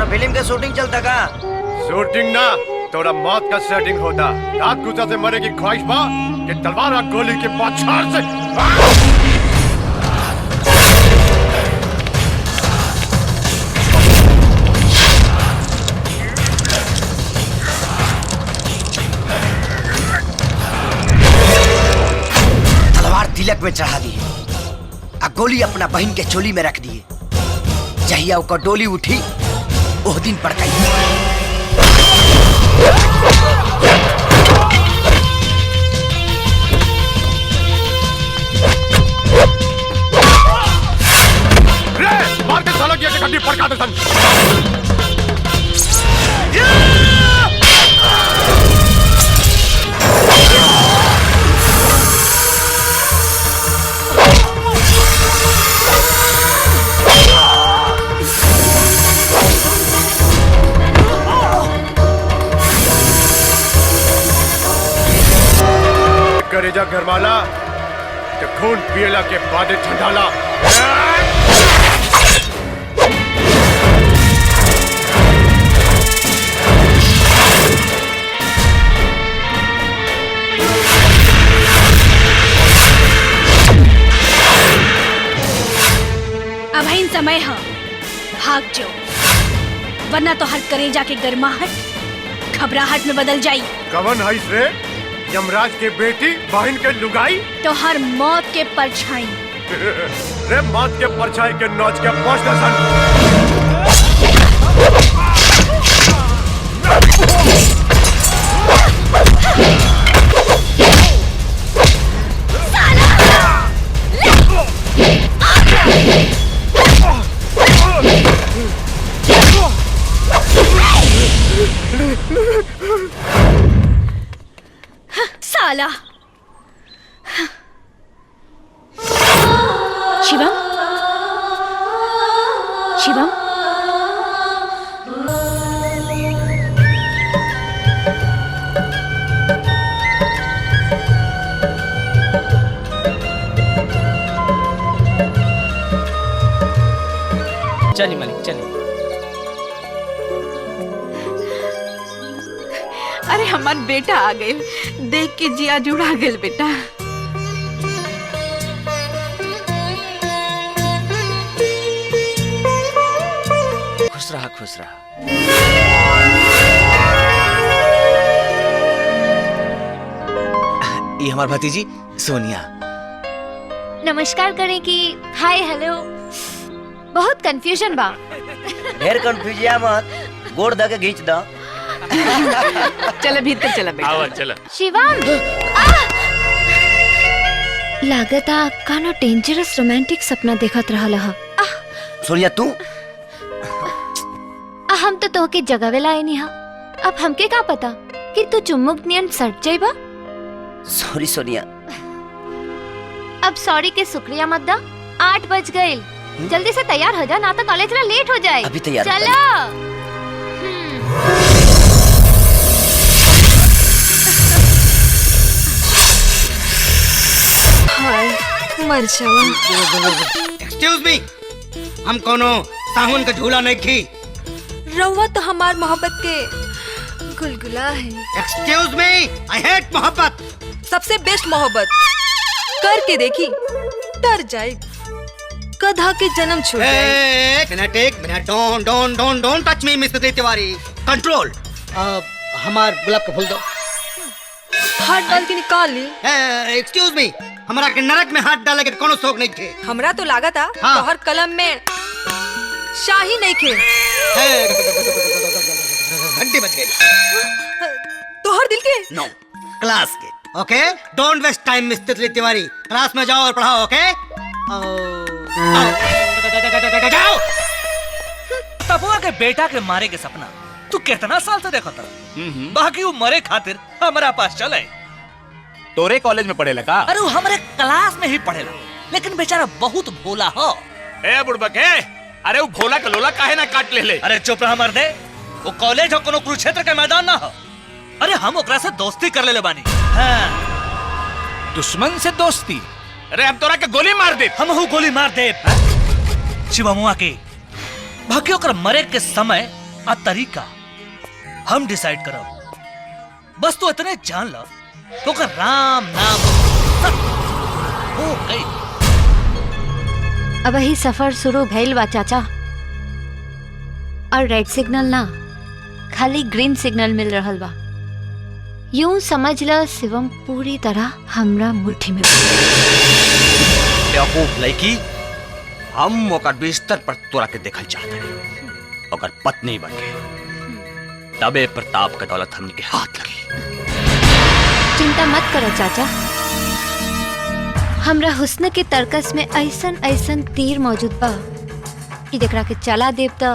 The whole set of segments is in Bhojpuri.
फिल्म के शूटिंग चलता का? शूटिंग ना, तोरा मौत का सेटिंग होता। रात गुजर से मरे की ख्वाहिश बा कि तलवार और गोली के बौछार से तलवार तिलक में चढ़ा दिए आ गोली अपना बहन के चोली में रख दिए। जहिया ओकर डोली उठी ओह दिन पड़काई। मार के साला की खड्डी पड़का दे सन। करेजा घरवाला तो खून पियला के बाद ठंडाला। अब ही समय है, भाग जो, वरना तो हर करेजा के गर्माहट घबराहट में बदल जाई। कवन है रे? यमराज के बेटी बहन के लुगाई तो हर मौत के परछाई। रे मौत के परछाई के नौच के पहुंच दसन। साला शिवम, शिवम, चलिए मालिक चलिए। अरे हमार बेटा आ गए, देख के जिया जुड़ा गए बेटा। खुश रहा, खुश रहा। ये हमार भतीजी सोनिया। नमस्कार करें कि हाय हेलो? बहुत कंफ्यूजन बा। ढेर कंफ्यूजिया मत, गोड़ दे के घींच दो। चलो भीतर चला बेटा। आवा चला। शिवम, लागता कानो डेंजरस रोमांटिक सपना देखत रहल ह। सोनिया तू हम तो तोहके जगावेला आईनी हा। अब हमके का पता कि तू चुम्मुक नियन सट जाइबा। सॉरी सोनिया। अब सॉरी के शुक्रिया मत दा। 8 बज गए, जल्दी से तैयार हो जा, ना तो कॉलेज में लेट हो जाए। अभी तैयार हो चलो। मर जावा। एक्सक्यूज मी, हम कोनो साहुन का झूला नहीं खी। रउआ तो हमार मोहब्बत के गुलगुला है। एक्सक्यूज मी, आई हेट मोहब्बत। सबसे बेस्ट मोहब्बत करके देखी, डर जाए, गधा के जन्म छूट जाए। एक minute, don't touch me mister Tiwari. Control. हमार गुलाब का फूल दो। हाथ डाल के निकाल ली। एक्सक्यूज मी, हमारा के नरक में हाथ डाले के कोनो शौक नहीं थे। हमरा तो लागत था हाँ। तोहर कलम में शाही नहीं खे। घंटी बज गई। तोहर दिल के नो, क्लास के। Okay, don't waste time mister Tiwari. Class में जाओ और पढ़ाओ। ओके, जाओ। तबुआ के बेटा के मारे के सपना तू कितना साल से देखा था? बाकी वो मरे खातिर हमारा पास चले। तोरे कॉलेज में पढ़ेला का? अरे वो हमारे क्लास में ही पढ़ेला, लेकिन बेचारा बहुत भोला हो। ए बुड़बके, अरे वो भोला का लोला काहे ना काट ले? अरे चुप रहा मर्दे, वो कॉलेज हो कोनो कुरुक्षेत्र के मैदान ना हो। अरे हम ओकरा से दोस्ती कर ले बानी। हाँ। दुश्मन से दोस्ती? अरे हम तोरा के गोली मार दे। हम गोली मार दे शिवमुआ के। बाकी ओकर मरे के समय आ तरीका हम डिसाइड करब। बस तू इतने जान ला तो का राम नाम हो गई। अब ही सफर शुरू भइल बा चाचा, और रेड सिग्नल ना खाली ग्रीन सिग्नल मिल रहल बा। यूं समझ ल शिवम पूरी तरह हमरा मुट्ठी में। बेवकूफ लड़की, हम ओकर बिस्तर पर तोरा के देखल चाहते हैं, ओकर पत्नी बन के। तबे प्रताप का दौलत हमने के हाथ लगी। चिंता मत करो चाचा, हमरा हुस्न के तरकस में ऐसन ऐसन तीर मौजूद बा कि जेकरा के चला देव तो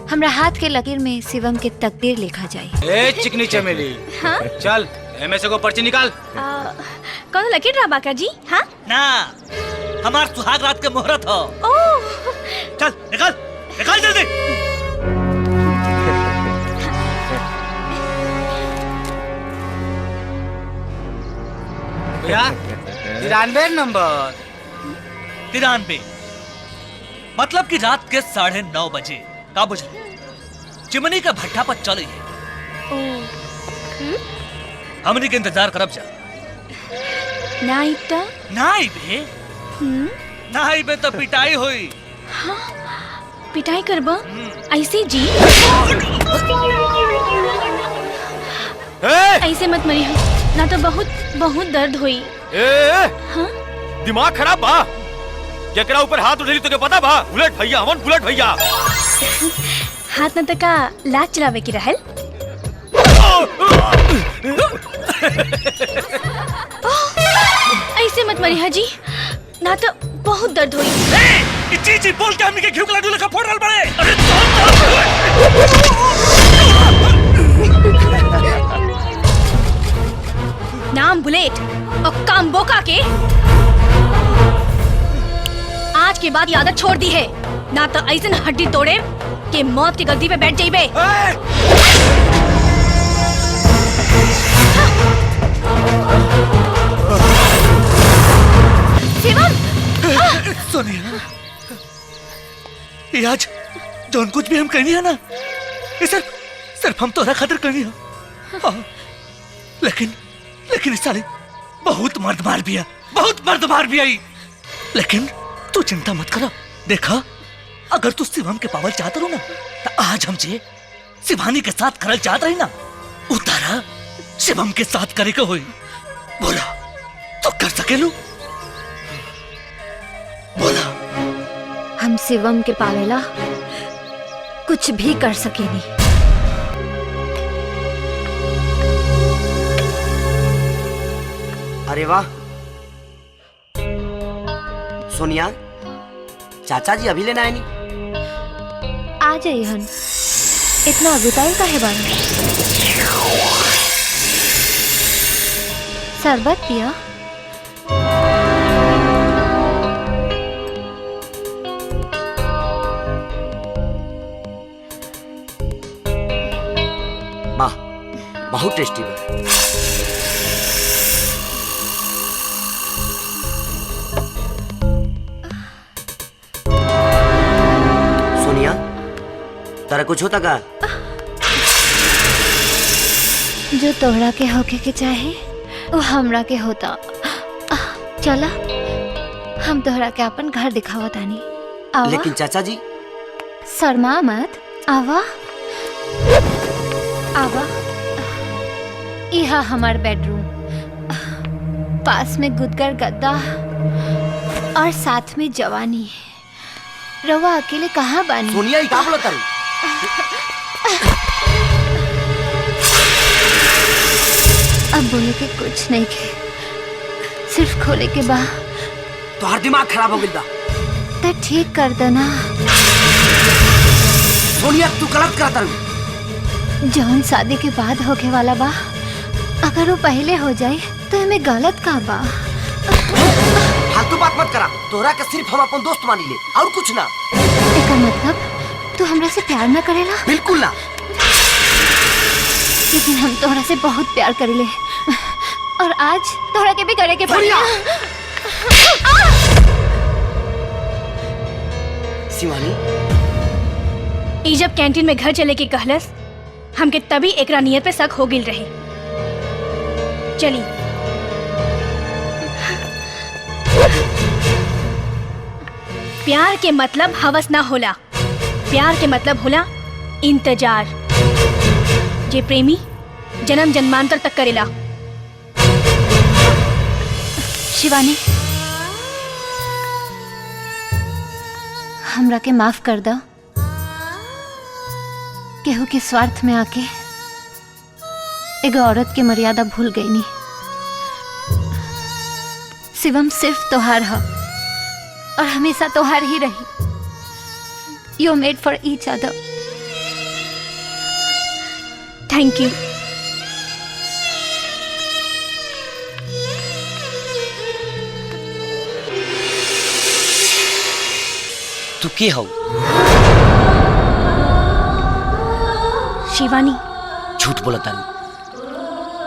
हमरा हाथ के लकीर में शिवम के तकदीर लिखा जाए। ए चिकनी चमेली, हाँ? चल एमे से को पर्ची निकाल। कौन लकीर रहा बाका जी? हाँ ना, हमार सुहाग रात के मुहूर्त हो। ओह चल निकाल निकाल जल्दी। भैया 93 नंबर। 93 मतलब कि रात के 9:30 बजे का बुझले चिमनी का भट्ठा पर चल है। हमनी के इंतजार करब जा। ना इतना ना आइबे, ना आइबे तो पिटाई होई। पिटाई करबा ऐसे जी? ऐसे मत मरी हो, ना तो बहुत बहुत दर्द हुई। हाँ? दिमाग खराब बा? केकरा ऊपर हाथ उठेली तो के पता बा? बुलेट भैया, हमन बुलेट भैया। हाथ न तका लात चलावे की रहल। ऐसे मत मरी हाजी, ना तो बहुत दर्द हुई। जी बोल के हमनी के घिउ के लड्डू लेखा फोड़ रहल बड़े। अरे नाम बुलेट और काम बोका के। आज के बाद आदत छोड़ दी है, ना तो ऐसे हड्डी तोड़े के मौत की गद्दी पे बैठ जाइबे। शिवम! सोनिया, ये आज जौन कुछ भी हम करनी है ना, ये सिर्फ हम तोरा खातिर करनी है। हाँ, लेकिन इस साले बहुत मर्द मार भी है, बहुत मर्द मार भी आई। लेकिन तू चिंता मत करो, देखा अगर तू शिवम के पावल चाहता रहो ना, तो आज हमसे शिवानी के साथ करल चाहत रही ना, उतारा शिवम के साथ करे के होई। बोला तो कर सकेलू? बोला। हम शिवम के पावेला कुछ भी कर सकेनी। अरे वाह सोनिया, चाचा जी अभी लेना है नहीं? आ जाइए हन, इतना अगुताई का है बारे। शरबत पिया? वाह, बहुत टेस्टी है। सोनिया, तारा कुछ होता का? जो तोहरा के होके के चाहे वो हमरा के होता। चला हम तोहरा के अपन घर दिखावा तानी। आवा। लेकिन चाचा जी। शर्मा मत, आवा आवा। यह हमार बेडरूम, पास में गुदगर गद्दा और साथ में जवानी। रवा अकेले कहाँ बानी? सोनिया ही का बोलता रे? अब बोले के कुछ नहीं के, सिर्फ खोले के बा। तोहर दिमाग खराब हो गया। तो ठीक कर देना। सोनिया तू गलत करता रू। जौन शादी के बाद होके वाला बा, अगर वो पहले हो जाए तो हमें गलत का बा। फालतू बात मत करा। तोहरा के सिर्फ हम अपन दोस्त मानी ले और कुछ ना। एकर मतलब तू हमरा से प्यार ना करेला? बिल्कुल ना। लेकिन हम तोहरा से बहुत प्यार करेले, और आज तोहरा के भी करे के पड़ी। शिवानी, ई जब कैंटीन में घर चले के कहलस हमके तभी एकरा नियत पे शक हो गिल रहे। चली प्यार के मतलब हवस ना होला, प्यार के मतलब होला इंतजार, जे प्रेमी जन्म जन्मांतर तक करेला। शिवानी, हमरा के माफ कर दो। केहू के स्वार्थ में आके एगो औरत के मर्यादा भूल गई नी। शिवम सिर्फ तोहार है और हमेशा तोहार ही रही। You made for each other. Thank you. तू के हो? शिवानी। झूठ बोला तारू।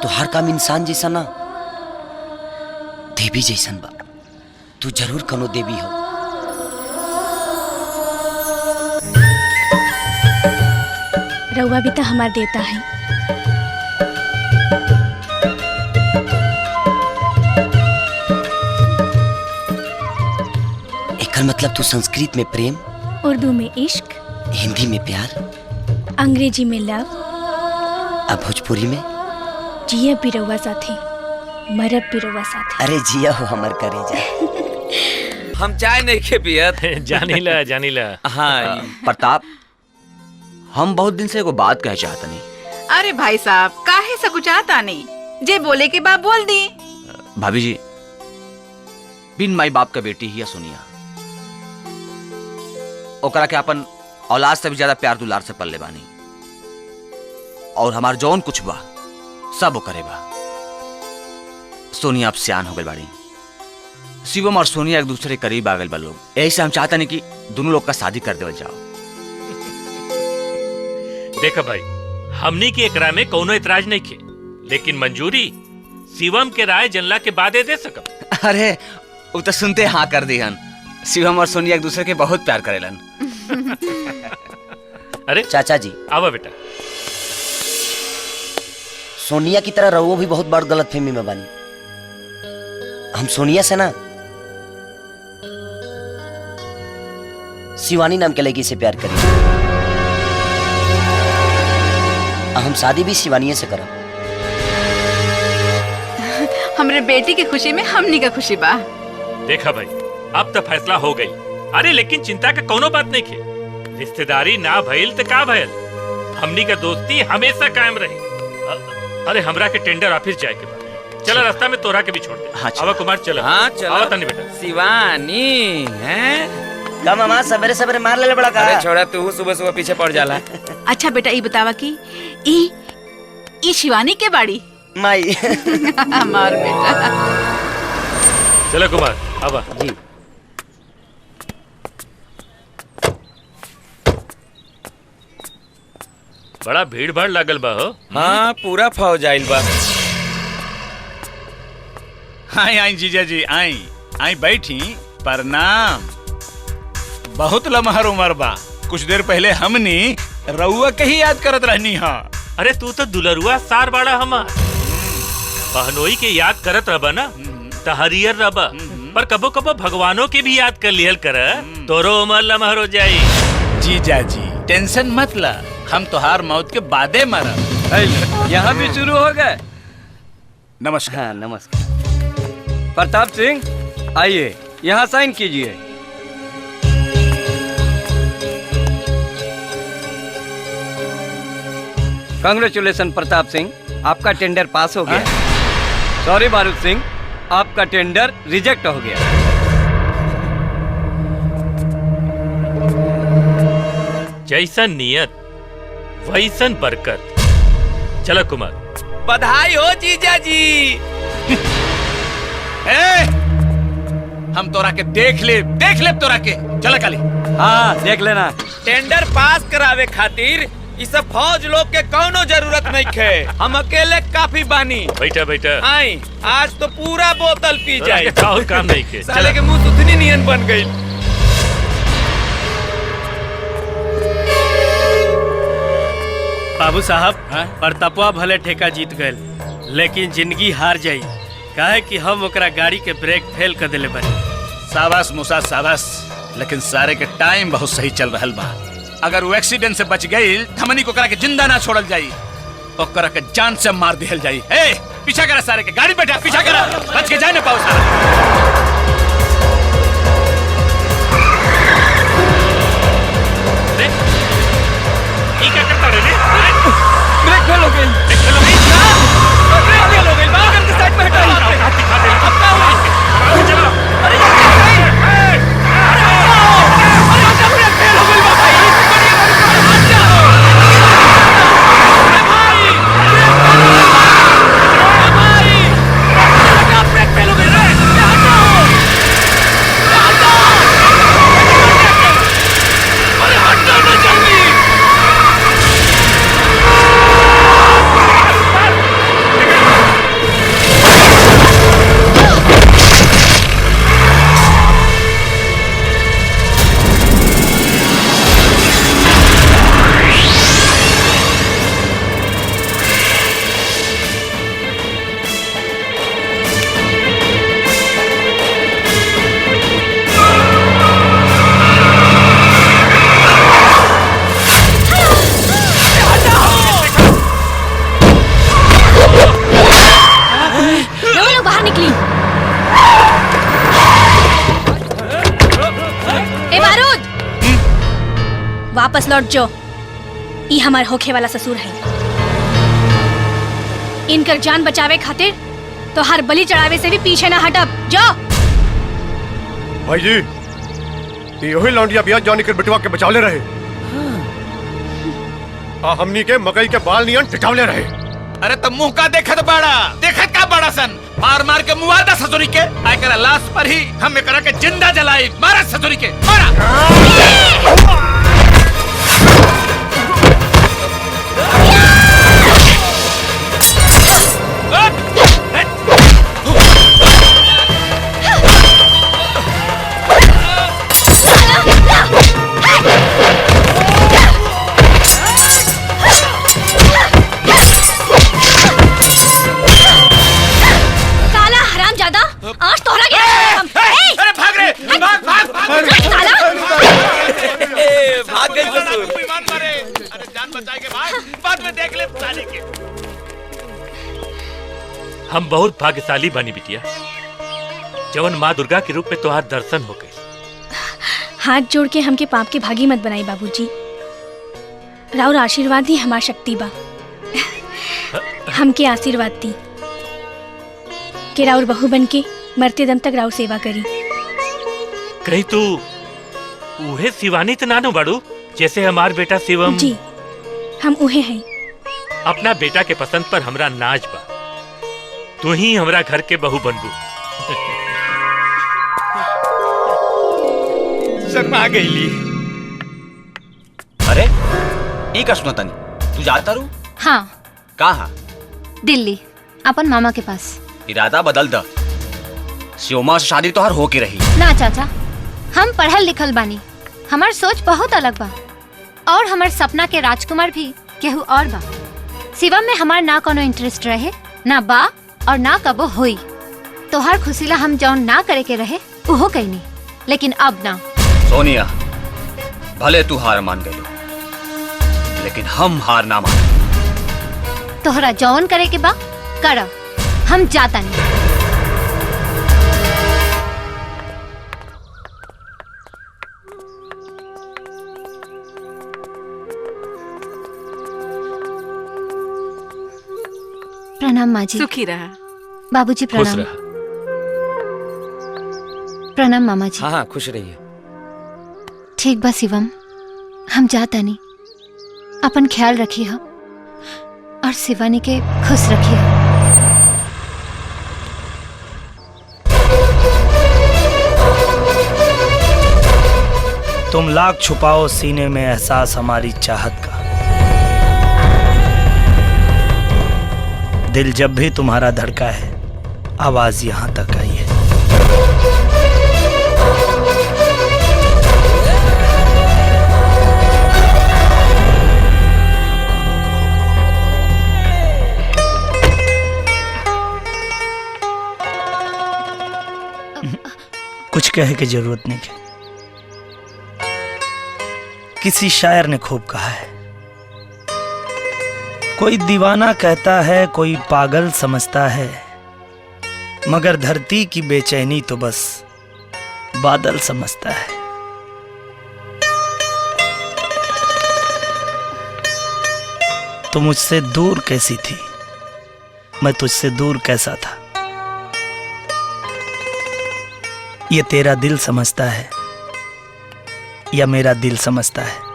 तो हर काम इंसान जैसा ना देवी जैसन बा। तू जरूर कनो देवी हो। रउआ भी तो हमार देवता है। एकर मतलब तू संस्कृत में प्रेम, उर्दू में इश्क, हिंदी में प्यार, अंग्रेजी में लव, अब भोजपुरी में जियब भी रउआ साथे, मरब भी रउआ साथे। अरे जिया हो हमर करेजा। हम चाय नहीं खे पियत। जानीला जानीला। हाँ प्रताप, हम बहुत दिन से एगो बात कहे चाहता नहीं। अरे भाई साहब, काहे सकुचाता नहीं, जे बोले के बाद बोल दी। भाभी जी, बिन माई बाप का बेटी ही है सोनिया। ओकरा के अपन औलाद से भी ज्यादा प्यार दुलार से पल्ले बानी, और हमार जौन कुछ बा सब वो करे बा। सोनिया अब सियान हो गई बाड़ी। शिवम और सोनिया एक दूसरे के करीब आ गए बा लोग। ऐसे हम चाहता नहीं कि दोनों लोग का शादी कर देवल जाओ। देखा भाई, हमनी के एकरा में कोनो इतराज नहीं खे, लेकिन मंजूरी शिवम के राय जनला के बादे दे सकब। अरे वो तो सुनते हाँ कर दिहन। शिवम और सोनिया एक दूसरे के बहुत प्यार करेलन। अरे चाचा जी, आवा बेटा। सोनिया की तरह रहुओ भी बहुत बड़ गलतफहमी में बानी। हम सोनिया से ना शिवानी नाम के लड़की से प्यार करी। हम शादी भी शिवानी से करब। हमरे बेटी की खुशी में हमनी का खुशी बा। देखा भाई, अब तो फैसला हो गई। अरे लेकिन चिंता का कोनो बात नहीं खे। रिश्तेदारी ना भइल तो का भइल, हमनी का दोस्ती हमेशा कायम रही। अरे हमरा के टेंडर ऑफिस जाए के बाद चला, रास्ता में तोरा के भी छोड़ दे। हाँ, आवा कुमार चला। हाँ चला। आवा तनी बेटा। शिवानी हैं? का मामा सवेरे सवेरे मार ले बड़ा का? अरे छोड़ा, तू सुबह सुबह पीछे पड़ जाला। अच्छा बेटा, ये बतावा कि ई शिवानी के बाड़ी माई। हमार बेटा। चलो कुमार, आवा जी। बड़ा भीड़ भाड़ लागल बा हो। हाँ पूरा फौज आइल बा। आई आई जीजा जी, आई आई बैठी। प्रणाम। बहुत लमहर उम्र बा। कुछ देर पहले हमनी रउआ के ही याद करत रहनी हा। अरे तू तो दुलरुआ सार बाड़ा हमार। बहनोई के याद करत रबा ना तो हरियर रबा, पर कबो कबो भगवानों के भी याद कर लिहल कर, तोरो उमर लमहर हो जाई। जीजा जी टेंशन मत ला, हम तोहार मौत के बादे मरब। यहाँ भी शुरू हो गए। नमस्कार। हाँ नमस्कार। प्रताप सिंह आइए, यहाँ साइन कीजिए। कांग्रेचुलेशन प्रताप सिंह, आपका टेंडर पास हो गया। सॉरी बारूद सिंह, आपका टेंडर रिजेक्ट हो गया। जैसन नियत वैसन बरकत। चलो कुमार। बधाई हो जीजा जी। हम तोरा के देख ले तोरा के। चला काली। हाँ देख लेना। टेंडर पास करावे खातिर इस फौज लोग के कौनो जरूरत नहीं खे, हम अकेले काफी बानी। बैठा बैठा। आई आज तो पूरा बोतल पी जाए। और काम नहीं के। साले के मुंह सुथनी नियन बन गई। बाबू साहब प्रतापवा भले ठेका जीत गए लेकिन जिंदगी हार जाई काहे कि हम ओकरा गाड़ी के ब्रेक फेल कर देले बानी। शाबाश मूसा शाबाश, लेकिन सारे के टाइम बहुत सही चल रहल बा। अगर वो एक्सीडेंट से बच गई हमनी को करा के जिंदा ना छोड़ल जाई, ओकरा के जान से मार दिहल जाई। ए पीछा करा सारे के, गाड़ी बैठा पीछा करा, बच के जाए ना पाओ सारा। क्या करता रे? ब्रेक फेल हो गई। ब्रेक फेल हो गई ना? ब्रेक फेल हो गई। बाहर के साइड में हटाओ। दिखा दे। अब क्या हुआ? चलो। अरे ब्रेक फेल हो गई भाई। ब्रेक फेल हो गई रे। हटाओ। अरे हटाओ ना जल्दी। वापस लौट जो। ई हमार होखे वाला ससुर है। इनकर जान बचावे खातिर तो हर बलि चढ़ावे से भी पीछे ना हटब। जो भाई जी यही लौंडिया बिया जानी के बिटवा के बचावले रहे। हमनी के मकई के बाल नियन टिटावले रहे। अरे तो मुंह का देखत बाड़ा, देखत का बड़ा सन, मार मार के मुआदा ससुरी के आय करा लाश पर ही हम एकरा के जिंदा जलाई। मारा ससुरी के मारा। आज तोहरा गया। अरे भाग रे, भाग भाग भाग साला। भाग गई ससुर। अरे जान बचाए के बाद में देख ले साले के। हम बहुत भाग्यशाली बनी बिटिया, जवन माँ दुर्गा के रूप में तुम्हार दर्शन हो गए। हाथ जोड़ के हमके पाप के भागी मत बनाई बाबूजी। राउर आशीर्वाद ही हमार शक्ति बा। हमके आशीर्वाद दी कि राउर बहू बन के मरते दम तक राउर सेवा करी। कहीं तू उहे शिवानी तो नानो बाड़ू जैसे हमार बेटा शिवम? जी हम उहे हैं। अपना बेटा के पसंद पर हमरा नाज बा। तू ही हमरा घर के बहू बनबू। शर्मा गईली। अरे ई का सुना तनी, तू जाता रू? हाँ। कहाँ? दिल्ली, अपन मामा के पास। इरादा बदल द, शिवमा से शादी तो हर हो के रही। ना चाचा, हम पढ़ल लिखल बानी, हमार सोच बहुत अलग बा और हमार सपना के राजकुमार भी केहू और बा। शिवम में हमार ना कोनो इंटरेस्ट रहे, ना बा और ना कबो होई। तोहार खुशीला हम जौन ना करे के रहे उहो कईनी, लेकिन अब ना। सोनिया, भले तू हार मान गई, लेकिन हम हार ना मान। तोहरा जौन करे के बा कर, हम जाता नहीं। प्रणाम माँ जी। सुखी रहा। बाबूजी प्रणाम। प्रणाम मामा जी। हाँ हाँ खुश रहिए। ठीक बा शिवम, हम जाता नहीं। अपन ख्याल रखिए हम और शिवानी के खुश रखिए। तुम लाख छुपाओ सीने में एहसास हमारी चाहत का, दिल जब भी तुम्हारा धड़का है आवाज यहाँ तक आई है। कहे की जरूरत नहीं है। किसी शायर ने खूब कहा है, कोई दीवाना कहता है, कोई पागल समझता है, मगर धरती की बेचैनी तो बस बादल समझता है। तू मुझसे दूर कैसी थी, मैं तुझसे दूर कैसा था, ये तेरा दिल समझता है या मेरा दिल समझता है।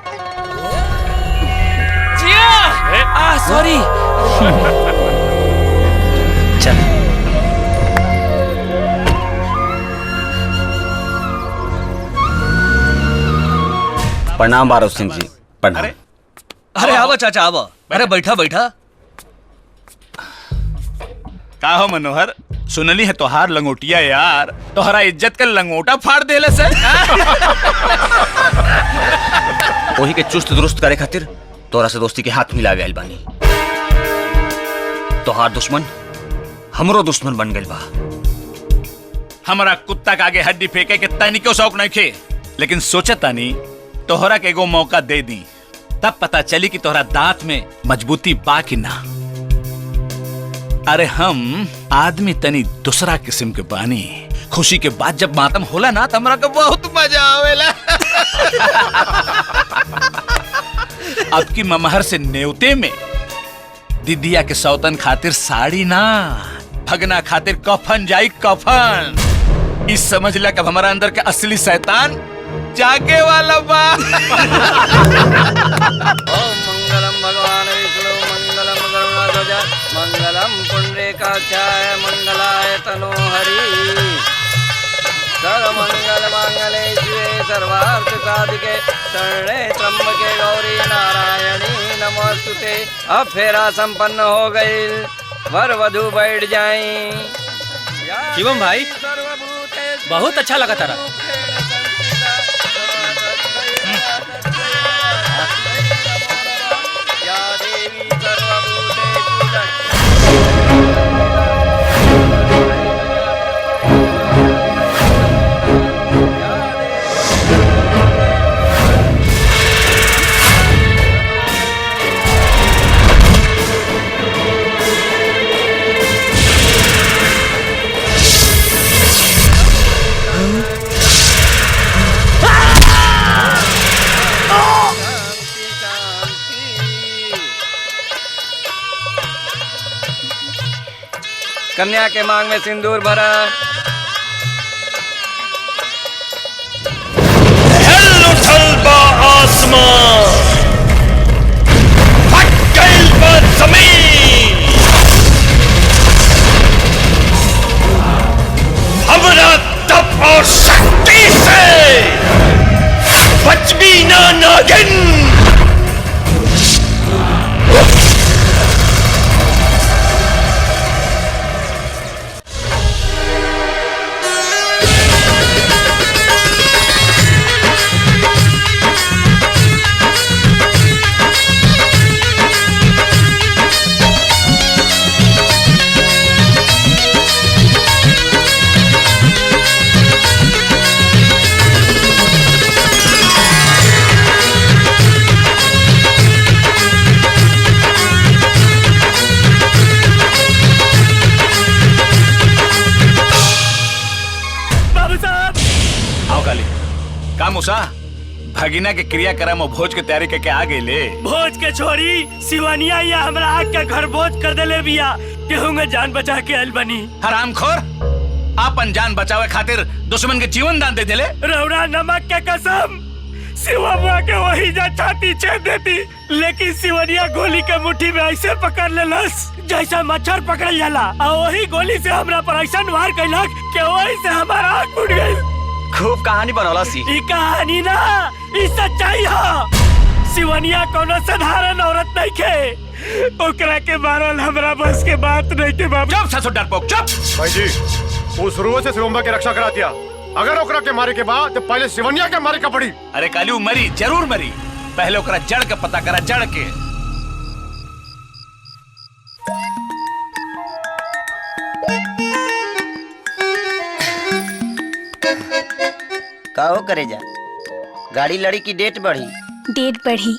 सॉरी। चल प्रणाम बारो सिंह जी, प्रणाम। अरे आवा चाचा आवा। अरे बैठा बैठा। का हो मनोहर, सुनली है तोहार लंगोटिया यार तोहरा इज्जत का लंगोटा फाड़ देले से। वही के चुस्त दुरुस्त करे खातिर तोरा से दोस्ती के हाथ मिला गया बानी। तोहार दुश्मन हमरो दुश्मन बन गइल बा। हमारा कुत्ता के आगे हड्डी फेंके के तनिको शौक नहीं खे, लेकिन सोचता नहीं तोहरा के एगो मौका दे दी, तब पता चली कि तोहरा दांत में मजबूती बा कि ना। अरे हम आदमी तनी दूसरा किस्म के बानी। खुशी के बाद जब मातम होला ना तो हमरा के बहुत मजा आवेला। अब की ममहर से नेवते में दीदिया के सौतन खातिर साड़ी ना, भगना खातिर कफन जाई कफन। इस समझ ला कब हमारा अंदर के असली शैतान जागे वाला बा। ओम मंगलम भगवान विष्णु मंगलम गरुड़ध्वज मंगलम पुंडरीकाक्षाय मंगलाय तनोहरि। सर्वमंगल मांगल्ये शिवे सर्वार्थ साधिके शरणे त्र्यंबके गौरी नारायणी नमोस्तुते। अब फेरा संपन्न हो गई, वर वधू बैठ जाएं। शिवम भाई बहुत अच्छा लगा तारा। कन्या के मांग में सिंदूर भरा। आसमान फट गई जमीन, हमरा तप और शक्ति से बच भी ना नागिन। भगिना के क्रियाक्रम और भोज के तैयारी करके आ गए ले। भोज के छोरी सिवानिया या हमरा आग के घर भोज कर देले बिया, केहूंगा जान बचा के आइल बनी। हरामखोर, आपन जान बचावे खातिर दुश्मन के जीवन दान दे देले। रौरा नमक के कसम, सिवनिया के वही जा छाती छेद देती, लेकिन सिवनिया गोली के मुट्ठी में ऐसे पकड़ लेलस जैसा मच्छर पकड़ जाला, और वही गोली से हमरा पर ऐसा वार कैलक कि वही से हमारा आँख फूट गई। खूब कहानी बनौला सी। ई कहानी ना, ई सच्चाई है। सिवनिया कोनो साधारण औरत नहीं खे, ओकरा के मारल हमरा बस के बात नहीं के बाबू। चुप ससुर डरपोक, चुप। भाई जी, वो शुरू से शिवम्बा की रक्षा करा दिया। अगर ओकरा के मारे के बाद तो पहले सिवनिया के मारे का पड़ी। अरे कालू मरी, जरूर मरी, पहले ओकरा जड़ का पता करा, जड़ के। का हो करे जा गाड़ी लड़ी की डेट बढ़ी? डेट बढ़ी।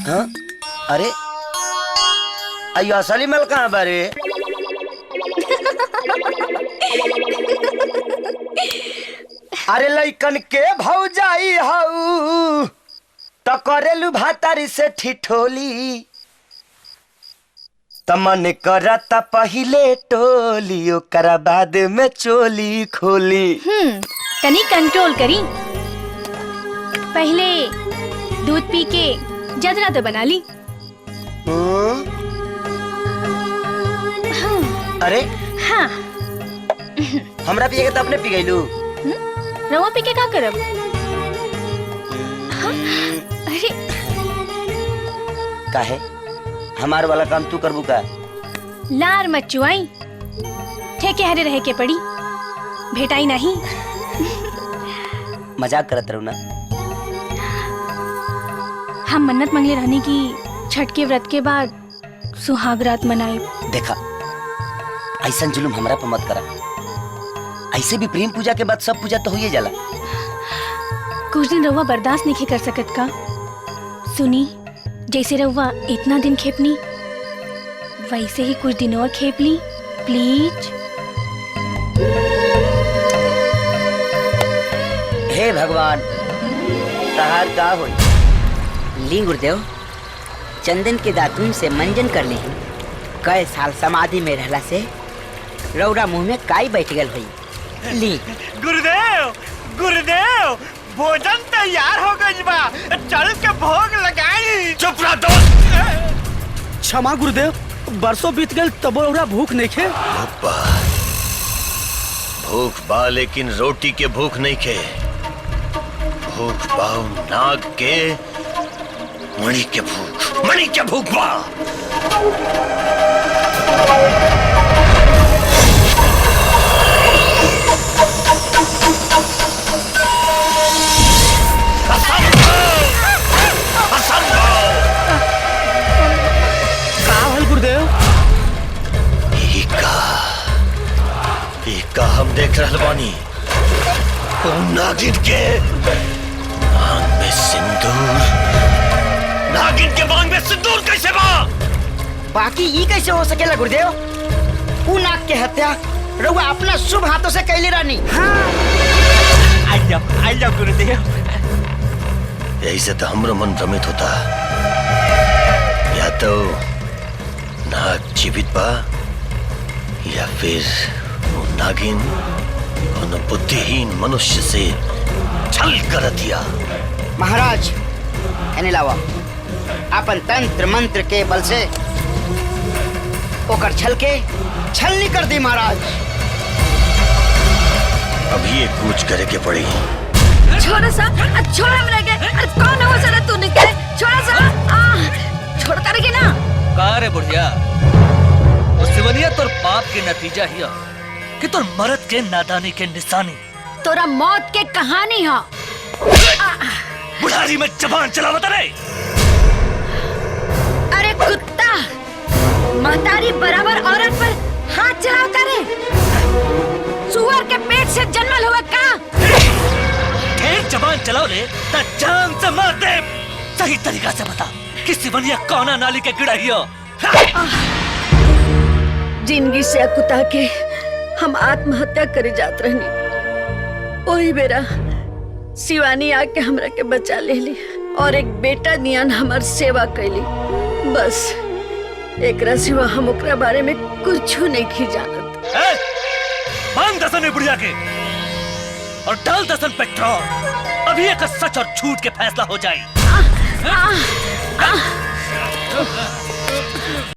हाँ? अरे अयो असली मल कहाँ बारे? अरे लइकन के भौजाई हऊ तो करेलू भातारी से ठिठोली तमन करता पहिले टोली ओकरा बाद में चोली खोली। तनी कंट्रोल करी। पहले दूध पी के जदरा तो बना ली। अरे हाँ हमरा पिए के तो अपने पी गईलू। रवा पी के का करब? हाँ? अरे काहे हमार वाला काम तू करबू का? लार मत चुआई, ठेके हरे रह के पड़ी भेटाई नहीं। मजाक करत रहू ना। हम मन्नत मंगले रहने की छठ के व्रत के बाद सुहाग रात मनाए। देखा ऐसा जुलुम हमरा पे मत करा। ऐसे भी प्रेम पूजा के बाद सब पूजा तो होइए जाला। कुछ दिन रहुआ बर्दाश्त नहीं कर सकत का? सुनी जैसे रहुआ इतना दिन खेपनी वैसे ही कुछ दिन और खेप ली प्लीज। हे भगवान तहार का होई? ली गुरुदेव चंदन के दातुन से मंजन कर ली। कई साल समाधि में रहला से रौरा मुंह में काई बैठ गल हुई। ली गुरुदेव गुरुदेव भोजन तैयार हो गई बा, चल के भोग लगाई। चुप रह दोस्त। क्षमा गुरुदेव, बरसों बीत गए तब रौरा भूख नहीं खे। भूख बा लेकिन रोटी के भूख नहीं खे। भूख बाऊ नाग के मणि के भूख, मणि के भूख बा। गुरुदेव का हम देख रहे बानी नागिन के मांग में सिंदूर। नागिन के मांग में सिंदूर कैसे बा? बाकी ये कैसे हो सकेला गुरुदेव? उ नाग के हत्या रउआ अपना शुभ हाथों से कैले रानी। आई जाओ गुरुदेव। यही से तो हमरो मन भ्रमित होता। या तो नाग जीवित बा या फिर वो नागिन उन बुद्धिहीन मनुष्य से छल कर दिया। महाराज एने लावा अपन तंत्र मंत्र के बल से ओकर छल के छलनी कर दी महाराज। अभी एक कूच करे के पड़ी। छोड़ा सा, छोड़ा हमरा के। अरे कौन हो जरा तू निकल। छोड़ा सा, छोड़ करेगी ना। का रे बुढ़िया, वो सिवनिया तोर पाप के नतीजा हिया कि तोर मरद के नादानी के निशानी। तोरा मौत के कहानी है। बुढ़ारी में जबान चलावत रे। अरे कुत्ता, महतारी बराबर औरत पर हाथ चलावता रे। सुअर के पेट से जन्मल हुआ का? एक जबान चलाओ ले ता जान से मार दे। सही तरीका से बता कि सिवनिया कौना नाली के गिड़ा हिया। जिंदगी से अकुता के हम आत्महत्या करे जात रहनी। वही बेरा शिवानी आके हमरा के बचा ले ली और एक बेटा नियन हमार सेवा कैली। बस एकरा सिवा हम ओकरा बारे में कुछ नहीं की जानत। बांध दसन बुढ़िया के और डाल दसन पेट्रोल। अभी एक सच और झूठ के फैसला हो जाए।